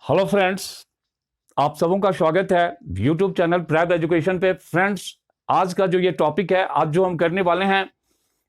Hello friends, आप सबों का स्वागत है यूट्यूब चैनल प्रैप एजुकेशन पे। फ्रेंड्स, आज का जो ये टॉपिक है, आज जो हम करने वाले हैं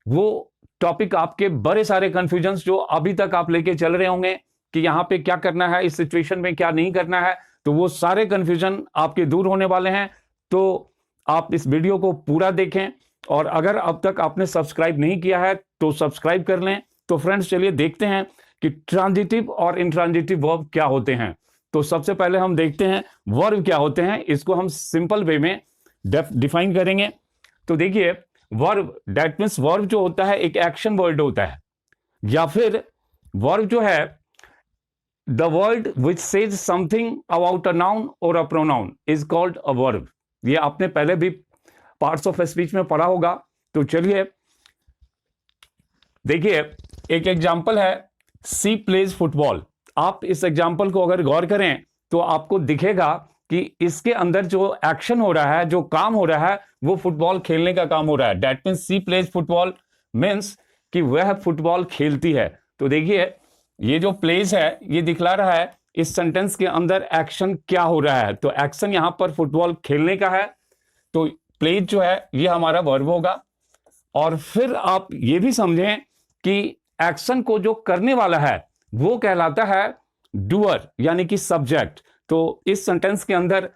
वो टॉपिक आपके बड़े सारे कंफ्यूजन्स जो अभी तक आप लेके चल रहे होंगे कि यहाँ पे क्या करना है, इस सिचुएशन में क्या नहीं करना है, तो वो सारे कंफ्यूजन आपके दूर होने वाले हैं। तो आप इस वीडियो को पूरा देखें और अगर अब तक आपने सब्सक्राइब नहीं किया है तो सब्सक्राइब कर लें। तो फ्रेंड्स, चलिए देखते हैं कि ट्रांजिटिव और इंट्रांजिटिव वर्ब क्या होते हैं। तो सबसे पहले हम देखते हैं वर्ब क्या होते हैं, इसको हम सिंपल वे में डिफाइन करेंगे। तो देखिए, वर्ब दैट मींस वर्ब जो होता है एक एक्शन वर्ड होता है, या फिर वर्ब जो है the word which says something about a noun और a pronoun is called a verb. ये आपने पहले भी पार्ट्स ऑफ स्पीच में पढ़ा होगा। तो चलिए देखिए, एक एग्जांपल है सी प्लेज फुटबॉल। आप इस एग्जाम्पल को अगर गौर करें तो आपको दिखेगा कि इसके अंदर जो एक्शन हो रहा है, जो काम हो रहा है, वो फुटबॉल खेलने का काम हो रहा है। That means she plays football means कि वह फुटबॉल खेलती है। तो देखिए, ये जो प्लेज है ये दिखला रहा है इस सेंटेंस के अंदर एक्शन क्या हो रहा है। तो एक्शन यहां पर फुटबॉल खेलने का है, तो प्लेज जो है ये हमारा वर्ब होगा। और फिर आप ये भी समझें कि एक्शन को जो करने वाला है वो कहलाता है डूअर, यानी कि सब्जेक्ट। तो इस सेंटेंस के अंदर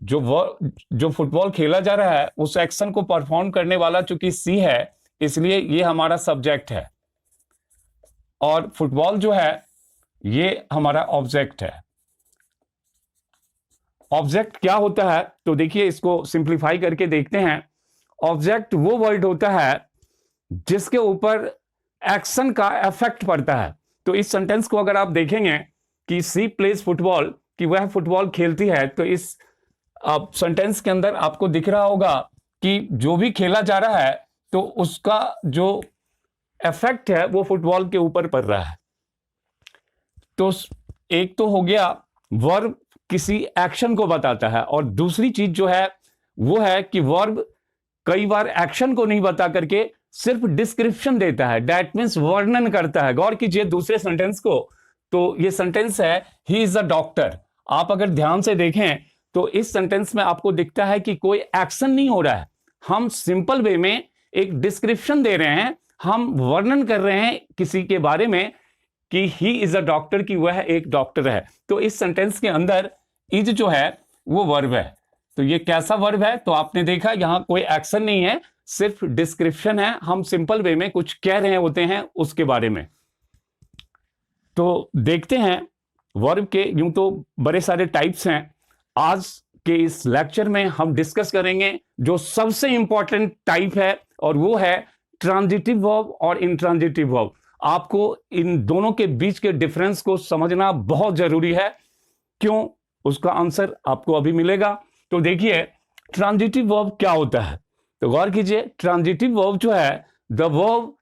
जो फुटबॉल खेला जा रहा है उस एक्शन को परफॉर्म करने वाला चूंकि सी है, इसलिए ये हमारा सब्जेक्ट है, और फुटबॉल जो है ये हमारा ऑब्जेक्ट है। ऑब्जेक्ट क्या होता है, तो देखिए इसको सिंप्लीफाई करके देखते हैं। ऑब्जेक्ट वो वर्ड होता है जिसके ऊपर एक्शन का इफेक्ट पड़ता है। तो इस सेंटेंस को अगर आप देखेंगे कि सी प्लेज फुटबॉल, कि वह फुटबॉल खेलती है, तो इस सेंटेंस के अंदर आपको दिख रहा होगा कि जो भी खेला जा रहा है तो उसका जो इफेक्ट है वो फुटबॉल के ऊपर पड़ रहा है। तो एक तो हो गया वर्ब किसी एक्शन को बताता है, और दूसरी चीज जो है वो है कि वर्ब कई बार एक्शन को नहीं बता करके सिर्फ डिस्क्रिप्शन देता है। दैट मीन्स वर्णन करता है। गौर कीजिए दूसरे सेंटेंस को, तो ये सेंटेंस है ही इज अ डॉक्टर। आप अगर ध्यान से देखें तो इस सेंटेंस में आपको दिखता है कि कोई एक्शन नहीं हो रहा है, हम सिंपल वे में एक डिस्क्रिप्शन दे रहे हैं, हम वर्णन कर रहे हैं किसी के बारे में कि ही इज अ डॉक्टर, कि वह एक डॉक्टर है। तो इस सेंटेंस के अंदर इज जो है वो वर्ब है। तो ये कैसा वर्ब है, तो आपने देखा यहां कोई एक्शन नहीं है, सिर्फ डिस्क्रिप्शन है, हम सिंपल वे में कुछ कह रहे होते हैं उसके बारे में। तो देखते हैं वर्ब के यूं तो बड़े सारे टाइप्स हैं। आज के इस लेक्चर में हम डिस्कस करेंगे जो सबसे इंपॉर्टेंट टाइप है, और वो है ट्रांजिटिव वर्ब और इंट्रांजिटिव वर्ब। आपको इन दोनों के बीच के डिफरेंस को समझना बहुत जरूरी है। क्यों, उसका आंसर आपको अभी मिलेगा। तो देखिए, ट्रांजिटिव वर्ब क्या होता है, तो गौर कीजिए। ट्रांजिटिव वर्ब जो है the verb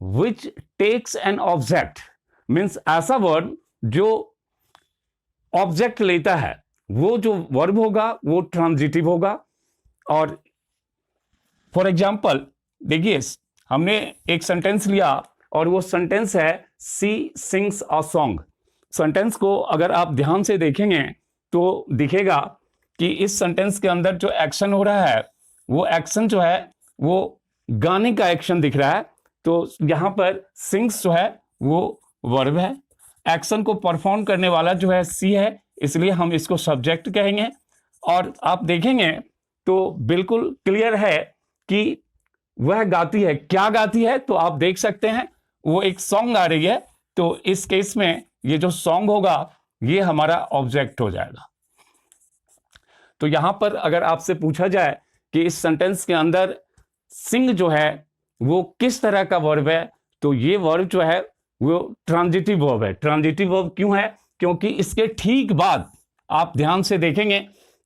which takes an object, means ऐसा वर्ब जो ऑब्जेक्ट लेता है, वो जो वर्ब होगा वो ट्रांजिटिव होगा। और फॉर एग्जाम्पल देखिए, हमने एक सेंटेंस लिया और वो सेंटेंस है सी सिंग्स अ सॉन्ग। सेंटेंस को अगर आप ध्यान से देखेंगे तो दिखेगा कि इस सेंटेंस के अंदर जो एक्शन हो रहा है वो एक्शन जो है वो गाने का एक्शन दिख रहा है। तो यहां पर सिंग्स जो है वो वर्ब है, एक्शन को परफॉर्म करने वाला जो है सी है, इसलिए हम इसको सब्जेक्ट कहेंगे। और आप देखेंगे तो बिल्कुल क्लियर है कि वह गाती है। क्या गाती है, तो आप देख सकते हैं वो एक सॉन्ग आ रही है। तो इस केस में ये जो सॉन्ग होगा ये हमारा ऑब्जेक्ट हो जाएगा। तो यहां पर अगर आपसे पूछा जाए कि इस सेंटेंस के अंदर सिंग जो है वो किस तरह का वर्ब है, तो ये वर्ब जो है वो ट्रांजिटिव वर्ब है। ट्रांजिटिव वर्ब क्यों है, क्योंकि इसके ठीक बाद आप ध्यान से देखेंगे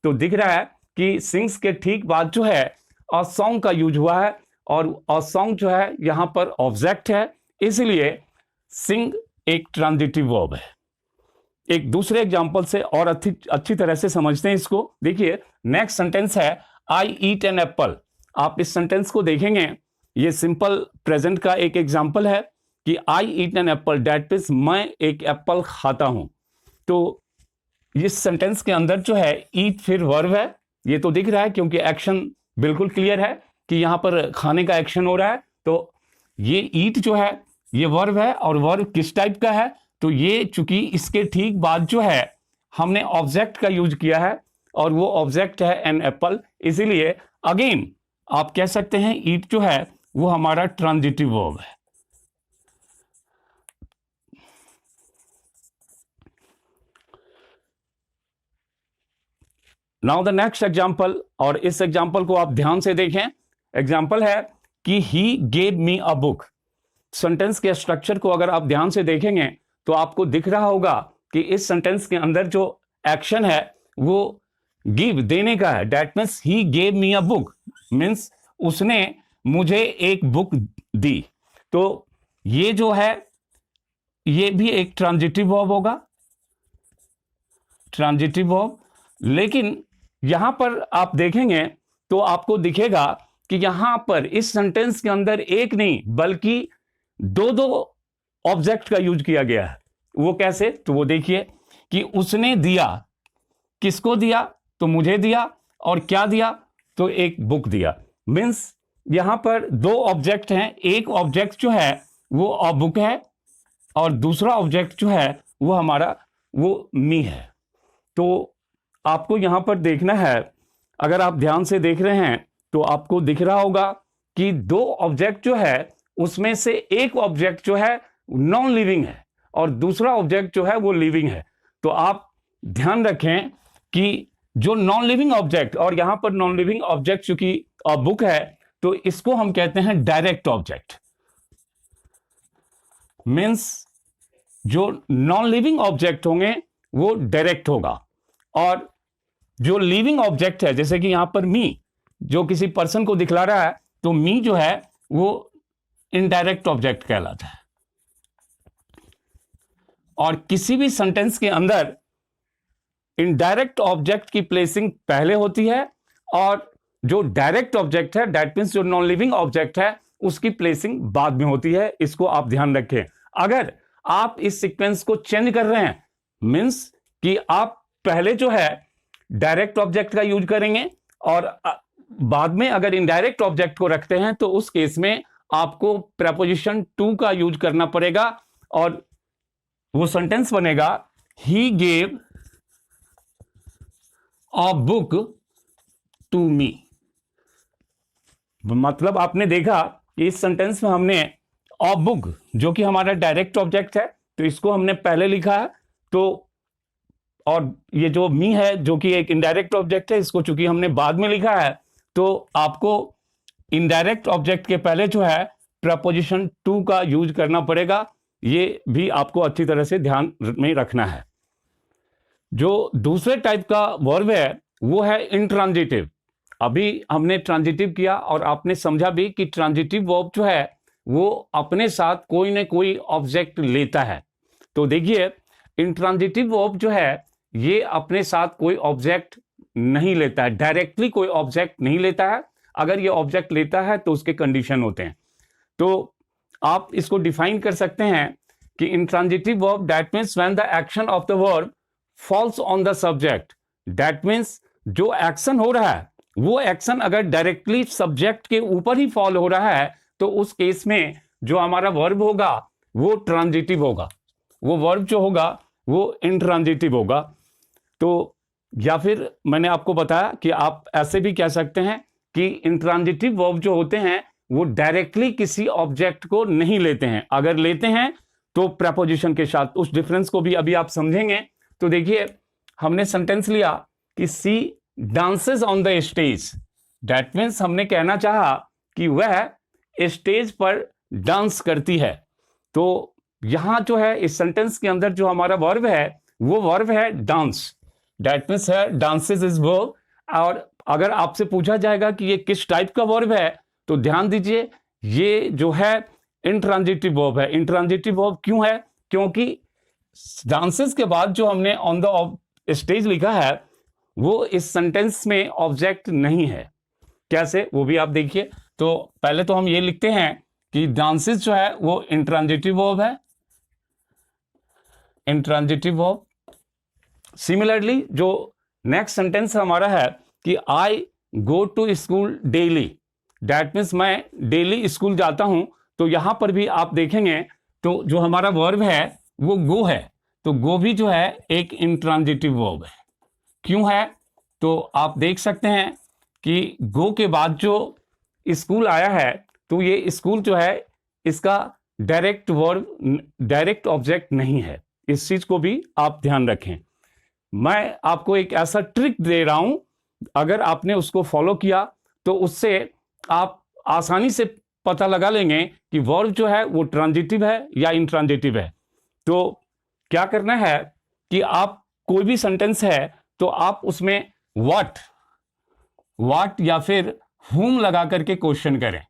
तो दिख रहा है कि सिंग्स के ठीक बाद जो है अ सॉन्ग का यूज हुआ है, और अ सॉन्ग जो है यहां पर ऑब्जेक्ट है, इसलिए सिंग एक ट्रांजिटिव वर्ब है। एक दूसरे एग्जांपल से और अच्छी तरह से समझते हैं इसको। देखिए, नेक्स्ट सेंटेंस है आई ईट एन एप्पल। आप इस सेंटेंस को देखेंगे, ये सिंपल प्रेजेंट का एक एग्जांपल है कि I eat an apple, that means मैं एक एप्पल खाता हूं। तो इस सेंटेंस के अंदर जो है ईट फिर वर्ब है, ये तो दिख रहा है क्योंकि एक्शन बिल्कुल क्लियर है कि यहां पर खाने का एक्शन हो रहा है। तो ये ईट जो है ये वर्ब है, और वर्ब किस टाइप का है, तो ये चूंकि इसके ठीक बाद जो है हमने ऑब्जेक्ट का यूज किया है, और वो ऑब्जेक्ट है एन एप्पल, इसीलिए अगेन आप कह सकते हैं ईट जो है वो हमारा ट्रांजिटिव वर्ब है। नाउ द नेक्स्ट एग्जाम्पल, और इस एग्जाम्पल को आप ध्यान से देखें। एग्जाम्पल है कि he gave me a book. Sentence के स्ट्रक्चर को अगर आप ध्यान से देखेंगे तो आपको दिख रहा होगा कि इस सेंटेंस के अंदर जो एक्शन है वो गिव देने का है। That means he gave me a book, means उसने मुझे एक बुक दी। तो ये जो है ये भी एक ट्रांजिटिव वर्ब होगा, ट्रांजिटिव वर्ब। लेकिन यहां पर आप देखेंगे तो आपको दिखेगा कि यहां पर इस सेंटेंस के अंदर एक नहीं बल्कि दो दो ऑब्जेक्ट का यूज किया गया है। वो कैसे, तो वो देखिए कि उसने दिया, किसको दिया, तो मुझे दिया, और क्या दिया, तो एक बुक दिया। मीन्स यहां पर दो ऑब्जेक्ट हैं, एक ऑब्जेक्ट जो है वो अ बुक है, और दूसरा ऑब्जेक्ट जो है वो हमारा वो मी है। तो आपको यहां पर देखना है, अगर आप ध्यान से देख रहे हैं तो आपको दिख रहा होगा कि दो ऑब्जेक्ट जो है उसमें से एक ऑब्जेक्ट जो है नॉन लिविंग है और दूसरा ऑब्जेक्ट जो है वो लिविंग है। तो आप ध्यान रखें कि जो नॉन लिविंग ऑब्जेक्ट, और यहां पर नॉन लिविंग ऑब्जेक्ट चूंकि बुक है तो इसको हम कहते हैं डायरेक्ट ऑब्जेक्ट। मीन्स जो नॉन लिविंग ऑब्जेक्ट होंगे वो डायरेक्ट होगा, और जो लिविंग ऑब्जेक्ट है जैसे कि यहां पर मी जो किसी पर्सन को दिखला रहा है, तो मी जो है वो इनडायरेक्ट ऑब्जेक्ट कहलाता है। और किसी भी सेंटेंस के अंदर इनडायरेक्ट ऑब्जेक्ट की प्लेसिंग पहले होती है, और जो डायरेक्ट ऑब्जेक्ट है दैट मीन्स जो नॉन लिविंग ऑब्जेक्ट है उसकी प्लेसिंग बाद में होती है। इसको आप ध्यान रखें। अगर आप इस सीक्वेंस को चेंज कर रहे हैं मीन्स कि आप पहले जो है डायरेक्ट ऑब्जेक्ट का यूज करेंगे और बाद में अगर इनडायरेक्ट ऑब्जेक्ट को रखते हैं तो उस केस में आपको प्रेपोजिशन टू का यूज करना पड़ेगा, और वो सेंटेंस बनेगा he gave a book to me. मतलब आपने देखा कि इस सेंटेंस में हमने अ बुक जो कि हमारा डायरेक्ट ऑब्जेक्ट है तो इसको हमने पहले लिखा है, तो और ये जो मी है जो कि एक इनडायरेक्ट ऑब्जेक्ट है इसको चूंकि हमने बाद में लिखा है, तो आपको इनडायरेक्ट ऑब्जेक्ट के पहले जो है प्रपोजिशन टू का यूज करना पड़ेगा। ये भी आपको अच्छी तरह से ध्यान में रखना है। जो दूसरे टाइप का वर्ब है वो है इंट्रांजिटिव। अभी हमने ट्रांजिटिव किया और आपने समझा भी कि ट्रांजिटिव वर्ब जो है वो अपने साथ कोई ना कोई ऑब्जेक्ट लेता है। तो देखिए इंट्रांजिटिव वर्ब जो है ये अपने साथ कोई ऑब्जेक्ट नहीं लेता है, डायरेक्टली कोई ऑब्जेक्ट नहीं लेता है। अगर ये ऑब्जेक्ट लेता है तो उसके कंडीशन होते हैं। तो आप इसको डिफाइन कर सकते हैं कि intransitive verb that means when the action of the verb falls on the subject. That means जो एक्शन हो रहा है वो एक्शन अगर डायरेक्टली सब्जेक्ट के ऊपर ही फॉल हो रहा है तो उस केस में जो हमारा वर्ब होगा वो ट्रांजिटिव होगा, वो वर्ब जो होगा वो इंट्रांजिटिव होगा। तो या फिर मैंने आपको बताया कि आप ऐसे भी कह सकते हैं कि इंट्रांजिटिव वर्ब जो होते हैं वो डायरेक्टली किसी ऑब्जेक्ट को नहीं लेते हैं, अगर लेते हैं तो प्रेपोजिशन के साथ। उस डिफरेंस को भी अभी आप समझेंगे। तो देखिए हमने सेंटेंस लिया कि she dances on the stage. That means हमने कहना चाहा कि वह स्टेज पर डांस करती है। तो यहां जो है इस सेंटेंस के अंदर जो हमारा वर्ब है वो वर्ब है डांस। दैट मीन्स है डांसेस इज वर्ब। और अगर आपसे पूछा जाएगा कि ये किस टाइप का वर्ब है तो ध्यान दीजिए ये जो है इंट्रांजिटिव वर्ब है। इंट्रांजिटिव वर्ब क्यों है? क्योंकि डांसेस के बाद जो हमने ऑन द स्टेज लिखा है वो इस सेंटेंस में ऑब्जेक्ट नहीं है। कैसे वो भी आप देखिए। तो पहले तो हम ये लिखते हैं कि डांसेस जो है वो इंट्रांजिटिव वर्ब है, इंट्रांजिटिव वर्ब। सिमिलरली जो नेक्स्ट सेंटेंस हमारा है कि I go to school daily, that means मैं डेली स्कूल जाता हूं। तो यहां पर भी आप देखेंगे तो जो हमारा वर्ब है वो गो है, तो गो भी जो है एक इंट्रांजिटिव वर्ब है। क्यों है? तो आप देख सकते हैं कि गो के बाद जो स्कूल आया है तो ये स्कूल जो है इसका डायरेक्ट वर्ब, डायरेक्ट ऑब्जेक्ट नहीं है। इस चीज को भी आप ध्यान रखें। मैं आपको एक ऐसा ट्रिक दे रहा हूं, अगर आपने उसको फॉलो किया तो उससे आप आसानी से पता लगा लेंगे कि वर्ब जो है वो ट्रांजिटिव है या इंट्रांजिटिव है। तो क्या करना है कि आप कोई भी सेंटेंस है तो आप उसमें व्हाट या फिर whom लगा करके क्वेश्चन करें।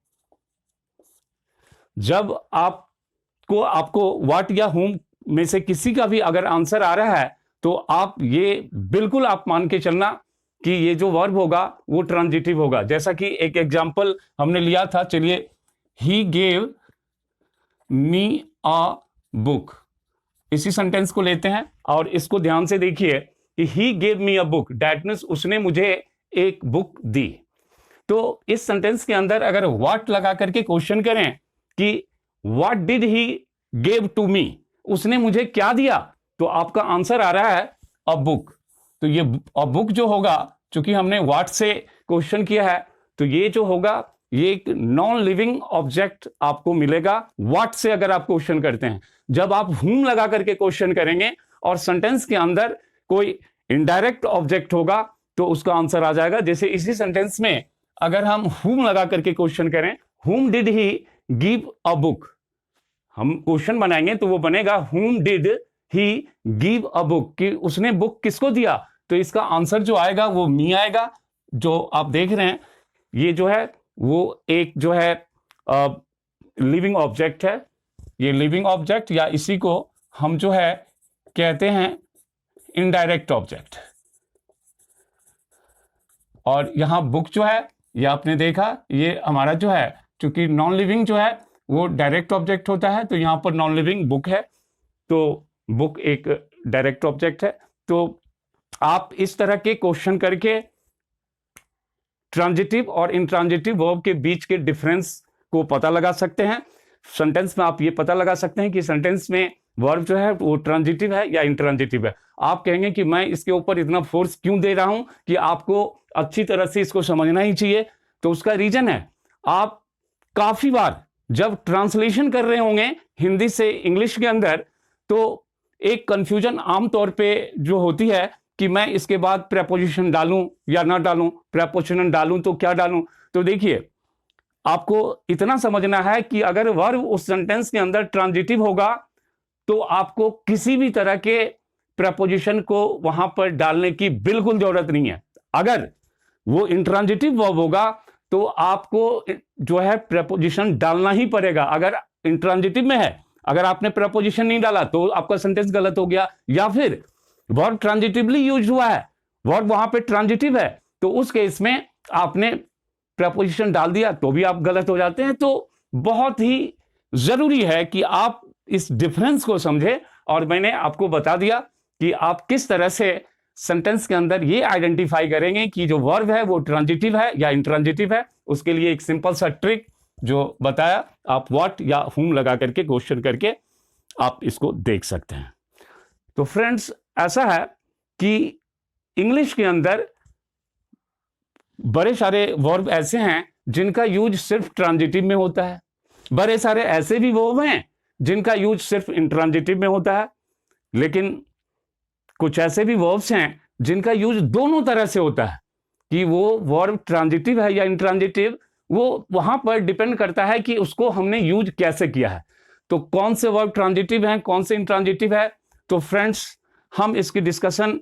जब आपको व्हाट या whom में से किसी का भी अगर आंसर आ रहा है तो आप ये बिल्कुल आप मान के चलना कि ये जो वर्ब होगा वो ट्रांजिटिव होगा। जैसा कि एक एग्जांपल हमने लिया था, चलिए, he gave me a book, इसी सेंटेंस को लेते हैं और इसको ध्यान से देखिए कि he gave me a book, that means उसने मुझे एक बुक दी। तो इस सेंटेंस के अंदर अगर व्हाट लगा करके क्वेश्चन करें कि what did he gave to me, उसने मुझे क्या दिया, तो आपका आंसर आ रहा है अ बुक। तो ये अ बुक जो होगा, चूंकि हमने व्हाट से क्वेश्चन किया है तो ये जो होगा ये एक नॉन लिविंग ऑब्जेक्ट आपको मिलेगा व्हाट से अगर आप क्वेश्चन करते हैं। जब आप whom लगा करके क्वेश्चन करेंगे और सेंटेंस के अंदर कोई इनडायरेक्ट ऑब्जेक्ट होगा तो उसका आंसर आ जाएगा। जैसे इसी सेंटेंस में अगर हम whom लगा करके क्वेश्चन करें, whom did he give a book, हम क्वेश्चन बनाएंगे तो वो बनेगा whom did he give a book, कि उसने बुक किसको दिया। तो इसका आंसर जो आएगा वो मी आएगा। जो आप देख रहे हैं ये जो है वो एक जो है लिविंग ऑब्जेक्ट है। ये लिविंग ऑब्जेक्ट या इसी को हम जो है कहते हैं इनडायरेक्ट ऑब्जेक्ट। और यहां बुक जो है ये आपने देखा, ये हमारा जो है चूंकि नॉन लिविंग जो है वो डायरेक्ट ऑब्जेक्ट होता है, तो यहां पर नॉन लिविंग बुक है, तो बुक एक डायरेक्ट ऑब्जेक्ट है। तो आप इस तरह के क्वेश्चन करके ट्रांजिटिव और इंट्रांजिटिव वर्ब के बीच के डिफरेंस को पता लगा सकते हैं। सेंटेंस में आप ये पता लगा सकते हैं कि सेंटेंस में वर्ब जो है वो ट्रांजिटिव है या इंट्रांजिटिव है। आप कहेंगे कि मैं इसके ऊपर इतना फोर्स क्यों दे रहा हूं कि आपको अच्छी तरह से इसको समझना ही चाहिए। तो उसका रीजन है, आप काफी बार जब ट्रांसलेशन कर रहे होंगे हिंदी से इंग्लिश के अंदर तो एक कंफ्यूजन आमतौर पे जो होती है कि मैं इसके बाद प्रेपोजिशन डालूं या ना डालूं, प्रेपोजिशन डालूं तो क्या डालूं। तो देखिए, आपको इतना समझना है कि अगर वर्ब उस सेंटेंस के अंदर ट्रांजिटिव होगा तो आपको किसी भी तरह के प्रेपोजिशन को वहां पर डालने की बिल्कुल जरूरत नहीं है। अगर वो इंट्रांजिटिव वर्ब होगा तो आपको जो है प्रेपोजिशन डालना ही पड़ेगा। अगर इंट्रांजिटिव में है, अगर आपने प्रेपोजिशन नहीं डाला तो आपका सेंटेंस गलत हो गया, या फिर वर्ब ट्रांजिटिवली यूज हुआ है, वर्ब वहां पे ट्रांजिटिव है, तो उस केस में आपने प्रेपोजिशन डाल दिया तो भी आप गलत हो जाते हैं। तो बहुत ही जरूरी है कि आप इस डिफरेंस को समझें, और मैंने आपको बता दिया कि आप किस तरह से सेंटेंस के अंदर ये आइडेंटिफाई करेंगे कि जो वर्ब है वो ट्रांजिटिव है या इंट्रांजिटिव है। उसके लिए एक सिंपल सा ट्रिक जो बताया, आप व्हाट या whom लगा करके क्वेश्चन करके आप इसको देख सकते हैं। तो फ्रेंड्स, ऐसा है कि इंग्लिश के अंदर बड़े सारे वर्ब ऐसे हैं जिनका यूज सिर्फ ट्रांजिटिव में होता है, बड़े सारे ऐसे भी वर्ब हैं जिनका यूज सिर्फ इंट्रांजिटिव में होता है, लेकिन कुछ ऐसे भी वर्ब्स हैं जिनका यूज दोनों तरह से होता है। कि वो वर्ब ट्रांजिटिव है या इंट्रांजिटिव, वो वहां पर डिपेंड करता है कि उसको हमने यूज कैसे किया है। तो कौन से वर्ब ट्रांजिटिव हैं, कौन से इंट्रांजिटिव है, तो फ्रेंड्स हम इसकी डिस्कशन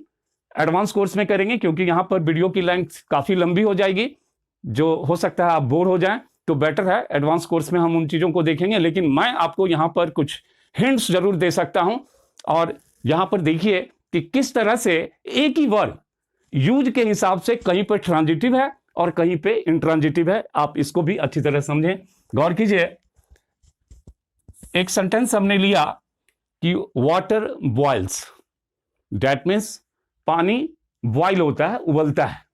एडवांस कोर्स में करेंगे, क्योंकि यहां पर वीडियो की लेंथ काफी लंबी हो जाएगी, जो हो सकता है आप बोर हो जाएं। तो बेटर है एडवांस कोर्स में हम उन चीजों को देखेंगे, लेकिन मैं आपको यहां पर कुछ हिंट्स जरूर दे सकता हूं। और यहां पर देखिए कि किस तरह से एक ही वर्ब यूज के हिसाब से कहीं पर ट्रांजिटिव है और कहीं पे इंट्रांजिटिव है। आप इसको भी अच्छी तरह समझें, गौर कीजिए। एक सेंटेंस हमने लिया कि वाटर बॉइल्स, दैट मीन्स पानी बॉयल होता है, उबलता है।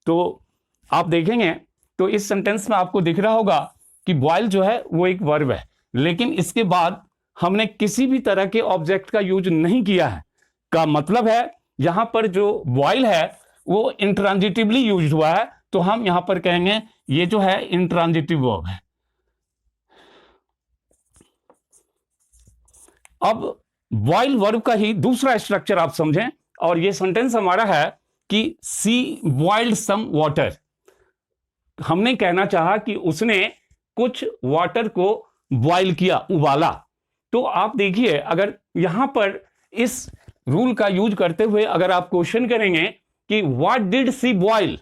तो आप देखेंगे तो इस सेंटेंस में आपको दिख रहा होगा कि बॉयल जो है वो एक वर्ब है, लेकिन इसके बाद हमने किसी भी तरह के ऑब्जेक्ट का यूज नहीं किया है। का मतलब है यहां पर जो बॉयल है वो इंट्रांजिटिवली यूज हुआ है, तो हम यहां पर कहेंगे ये जो है इंट्रांजिटिव वर्ब है। अब बॉयल वर्ब का ही दूसरा स्ट्रक्चर आप समझें, और ये सेंटेंस हमारा है कि सी बॉइल्ड सम वाटर। हमने कहना चाहा कि उसने कुछ वाटर को बॉयल किया, उबाला। तो आप देखिए, अगर यहां पर इस रूल का यूज करते हुए अगर आप क्वेश्चन करेंगे कि व्हाट डिड सी बॉयल,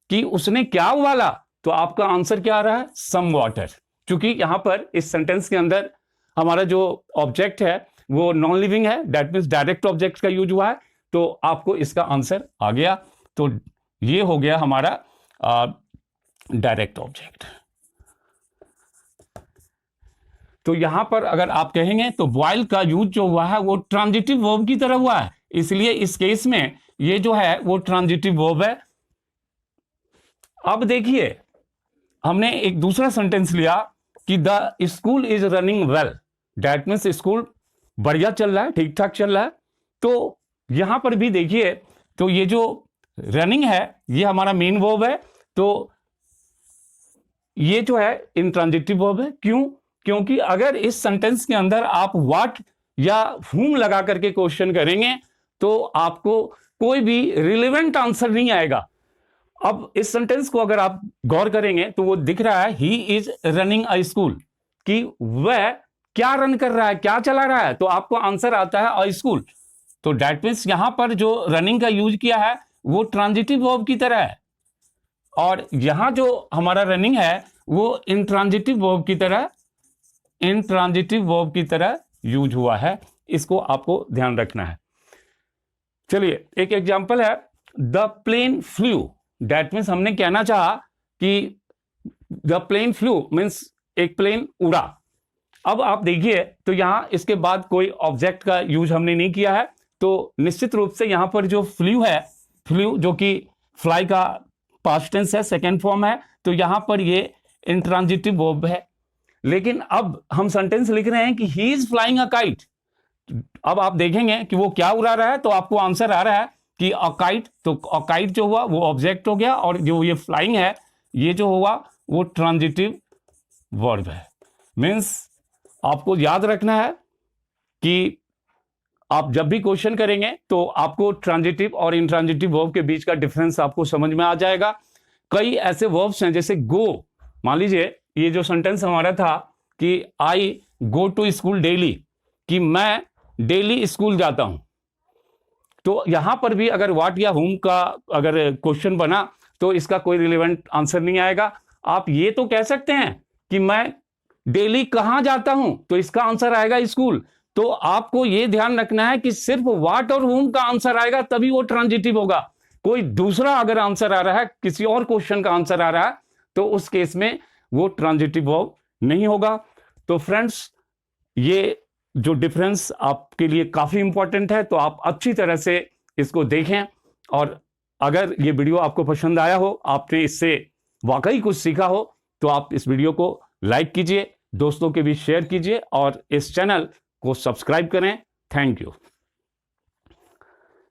कि उसने क्या उबाला, तो आपका आंसर क्या आ रहा है? Some water. क्योंकि यहां पर इस सेंटेंस के अंदर हमारा जो ऑब्जेक्ट है वो नॉन लिविंग है, दैट मीन्स डायरेक्ट ऑब्जेक्ट का यूज हुआ है, तो आपको इसका आंसर आ गया। तो ये हो गया हमारा डायरेक्ट ऑब्जेक्ट। तो यहां पर अगर आप कहेंगे तो बॉयल का यूज जो हुआ है वो ट्रांजिटिव वर्ब की तरह हुआ है, इसलिए इस केस में ये जो है वो ट्रांजिटिव वर्ब है। अब देखिए, हमने एक दूसरा सेंटेंस लिया कि the school is running well, that means school बढ़िया चल रहा है, ठीक ठाक चल रहा है। तो यहां पर भी देखिए, तो ये जो रनिंग है ये हमारा मेन वर्ब है, तो ये जो है इंट्रांजिटिव वर्ब है। क्यों? क्योंकि अगर इस सेंटेंस के अंदर आप व्हाट या whom लगा करके क्वेश्चन करेंगे तो आपको कोई भी रिलेवेंट आंसर नहीं आएगा। अब इस सेंटेंस को अगर आप गौर करेंगे तो वो दिख रहा है he is running a school, कि वह क्या रन कर रहा है, क्या चला रहा है, तो आपको आंसर आता है अ स्कूल। तो दैट मीन्स यहां पर जो रनिंग का यूज किया है वो ट्रांजिटिव वर्ब की तरह है, और यहां जो हमारा रनिंग है वो इंट्रांजिटिव वर्ब की तरह यूज हुआ है। इसको आपको ध्यान रखना है। चलिए, एक एग्जांपल है, the plane flew, that means हमने कहना चाहा कि द प्लेन फ्लू मीन्स एक प्लेन उड़ा। अब आप देखिए, तो यहां इसके बाद कोई ऑब्जेक्ट का यूज हमने नहीं किया है, तो निश्चित रूप से यहां पर जो फ्लू है, फ्लू जो कि फ्लाई का पास्ट टेंस है, सेकेंड फॉर्म है, तो यहां पर ये इंट्रांजिटिव वर्ब है। लेकिन अब हम सेंटेंस लिख रहे हैं कि he is flying a kite. अब आप देखेंगे कि वो क्या उड़ा रहा है, तो आपको आंसर आ रहा है कि अ काइट। तो अ काइट जो हुआ वो ऑब्जेक्ट हो गया, और जो ये फ्लाइंग है ये जो हुआ वो ट्रांजिटिव वर्ब है। मीन्स आपको याद रखना है कि आप जब भी क्वेश्चन करेंगे तो आपको ट्रांजिटिव और इंट्रांजिटिव वर्ब के बीच का डिफरेंस आपको समझ में आ जाएगा। कई ऐसे वर्ब्स हैं, जैसे गो, मान लीजिए ये जो सेंटेंस हमारा था कि I go to school daily, कि मैं डेली स्कूल जाता हूं, तो यहां पर भी अगर व्हाट या whom का अगर क्वेश्चन बना तो इसका कोई रिलेवेंट आंसर नहीं आएगा। आप ये तो कह सकते हैं कि मैं डेली कहां जाता हूं, तो इसका आंसर आएगा स्कूल। तो आपको यह ध्यान रखना है कि सिर्फ व्हाट और whom का आंसर आएगा तभी वो ट्रांजिटिव होगा। कोई दूसरा अगर आंसर आ रहा है, किसी और क्वेश्चन का आंसर आ रहा है, तो उस केस में वो ट्रांजिटिव वर्ब नहीं होगा। तो फ्रेंड्स, ये जो डिफरेंस आपके लिए काफी इंपॉर्टेंट है, तो आप अच्छी तरह से इसको देखें। और अगर ये वीडियो आपको पसंद आया हो, आपने इससे वाकई कुछ सीखा हो, तो आप इस वीडियो को लाइक कीजिए, दोस्तों के बीच शेयर कीजिए और इस चैनल को सब्सक्राइब करें। Thank you.